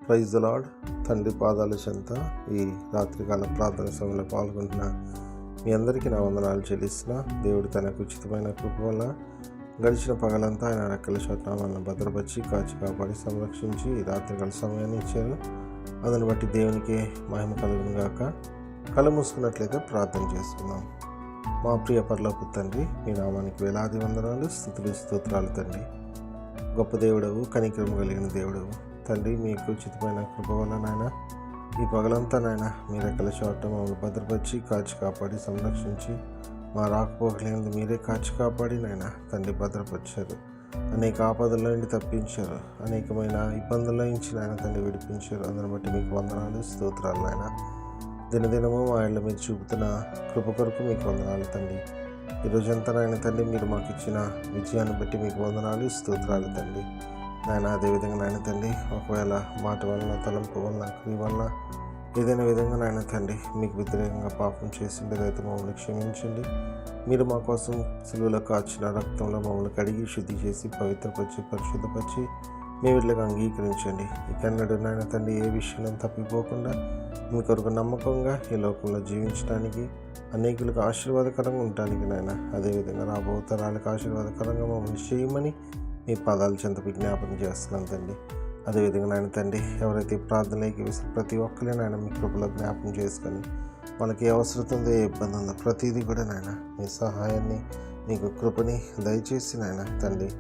Praise the lord. తండ్రి పాదాల చెంత ఈ రాత్రికాల ప్రార్థన సమయంలో పాల్గొంటున్న మీ అందరికీ నా వందనాలు చెల్లిస్తున్నా. దేవుడు తనకు ఉచితమైన కృప వల్ల గడిచిన పగలంతా ఆయన రెక్కల చోట్ల మనల్ని భద్రపరిచి కాచి కాపాడి సంరక్షించి ఈ రాత్రికాల సమయాన్ని ఇచ్చారు. అందుని బట్టి దేవునికి మహిమ కలుగును గాక. కళ్ళు మూసుకున్నట్లయితే ప్రార్థన చేసుకుందాం. మా ప్రియ పరలోకపు తండ్రి, మీ నామానికి వేలాది వందనాలు, స్తుతులు స్తోత్రాలు తండ్రి. గొప్ప దేవుడవు, కనికరము కలిగిన దేవుడవు తండ్రి. మీకు ఉచితమైన కృప వల్ల నాయన ఈ పగలంతా నాయన మీ రెక్కల చోట మమ్మల్ని భద్రపరిచి కాచి కాపాడి సంరక్షించి మా రాకపోకలేనిది మీరే కాచి కాపాడి నాయన తండ్రి భద్రపరిచారు. అనేక ఆపదల్లో నుండి తప్పించారు, అనేకమైన ఇబ్బందుల్లో నుంచి నాయన తండ్రి విడిపించారు. అందుని బట్టి మీకు వందనాలు, స్తోత్రాలు నాయన. దినదినము మా ఇళ్ళ మీద చూపుతున్న కృప కొరకు మీకు వందనాలు తండ్రి. ఈరోజంతా నాయన తండ్రి మీరు మాకు ఇచ్చిన విజయాన్ని బట్టి మీకు వందనాలు, స్తోత్రాలు తండ్రి. నాయన అదేవిధంగా నాయన తండ్రి ఒకవేళ మాట వలన, తలంపు వలన, క్రియ వలన ఏదైనా విధంగా నాయన తండ్రి మీకు వ్యతిరేకంగా పాపం చేసిండేదైతే మమ్మల్ని క్షమించండి. మీరు మా కోసం సిలువలో కాచిన రక్తంలో మమ్మల్ని కడిగి శుద్ధి చేసి పవిత్రపరిచి పరిశుద్ధపరిచి మీ వీళ్ళకి అంగీకరించండి. ఇకన్నడు నాయన తండ్రి ఏ విషయంలో తప్పిపోకుండా మీ కొరకు నమ్మకంగా ఈ లోకంలో జీవించడానికి, అనేకులకు ఆశీర్వాదకరంగా ఉండటానికి నాయన అదేవిధంగా రాబో తరాలకు ఆశీర్వాదకరంగా మమ్మల్ని చేయమని మీ పాదాల చెంత విజ్ఞాపన చేస్తున్నాను తండ్రి. అదేవిధంగా నాయన తండ్రి ఎవరైతే ప్రార్థనలోకి వేసిన ప్రతి ఒక్కరిని నాయన మీ కృపలో జ్ఞాపకం చేసుకొని వాళ్ళకి ఏ అవసరం ఉందో, ఏ ఇబ్బంది ఉందో ప్రతిదీ కూడా నాయన మీ సహాయాన్ని, మీకు కృపని దయచేసి నాయన తండ్రి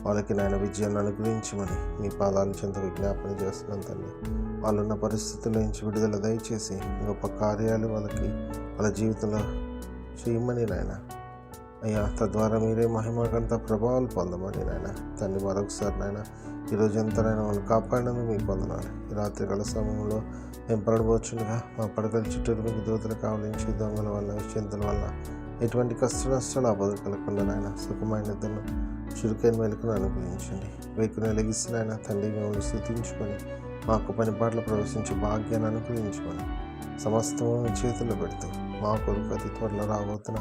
వాళ్ళకి నాయన విజయాన్ని అనుగ్రహించమని మీ పాదాల చెంత విజ్ఞాపన చేస్తున్నాను తండ్రి. వాళ్ళున్న పరిస్థితుల నుంచి విడుదల దయచేసి గొప్ప కార్యాలు వాళ్ళకి వాళ్ళ జీవితంలో చేయమని నాయన అయ్యా, తద్వారా మీరే మహిమకంత ప్రభావాలు పొందమని నాయన తండ్రి. మరొకసారి నాయన ఈరోజంతా నాయన వాళ్ళు కాపాడినందుకు మీకు పొందనాలి. ఈ రాత్రికాల సమయంలో మేము పడబోచుండగా మా పడకల చుట్టూరు మీకు దూతలు కావలించి దొంగల వల్ల, విషయంతుల వల్ల ఎటువంటి కష్ట నష్టాలు ఆపద కలగకుండా నాయన సుఖమైన నిద్రను, చురుకైన మెలకును అనుగ్రహించండి. వేకుని వెలిగిస్తే నాయన తండ్రి మిమ్మల్ని స్తుతించుకొని మాకు పని పాటలు ప్రవేశించే భాగ్యాన్ని అనుగ్రహించుకొని సమస్తము మీ చేతుల్లో పెడుతూ మా కొరకు అతి త్వరలో రాబోతున్న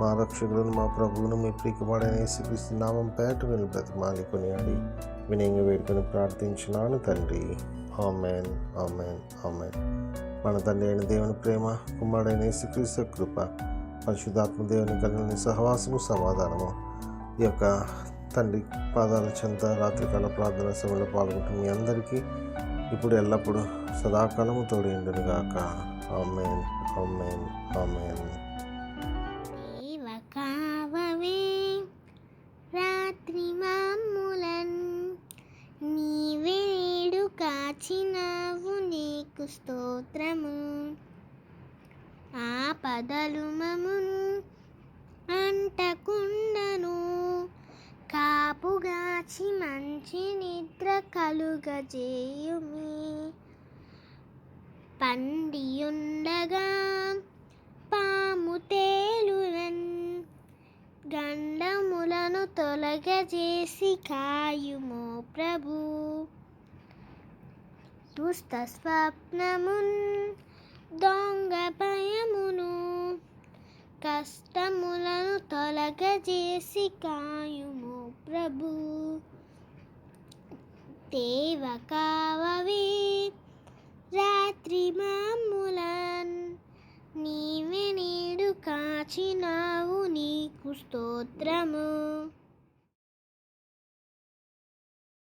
మా రక్షకులను, మా ప్రభువును, మీ ప్రియకుమారుడైన యేసుక్రీస్తు నామం పేరట వీళ్ళు బ్రతిమాలి కొనియాడి వినయంగా వేడుకొని ప్రార్థించున్నాను తండ్రి. ఆమేన్, ఆమేన్, ఆమేన్. మన తండ్రి అయిన దేవుని ప్రేమ, కుమారుడైన యేసుక్రీస్తు కృప, పరిశుద్ధాత్మ దేవుని కలిగిన సహవాసము, సమాధానము ఈ యొక్క తండ్రి పాదాల చెంత రాత్రికాల ప్రార్థన సభలో పాల్గొంటున్న మీ అందరికీ ఇప్పుడు ఎల్లప్పుడూ సదాకాలము తోడేండును గాక. ఆమేన్, ఆమేన్, ఆమేన్. రాత్రి మామూలన్ నీవేడు కాచినావు, నీకు స్తోత్రము. ఆపదలు మమున్ అంటకుండను, కాపుగాచి మంచి నిద్ర కలుగజేయుమి. పండియుండగా పాము తేలునన్, గండములను తొలగజేసి కాయుమో ప్రభు. దుష్ట స్వప్నమున్, దొంగ భయమును, కష్టములను తొలగజేసి కాయుమో ప్రభు. దేవ కావవే రాత్రి మామూలన్, నీవే నేడు కాచినావు, నీకు స్తోత్రము.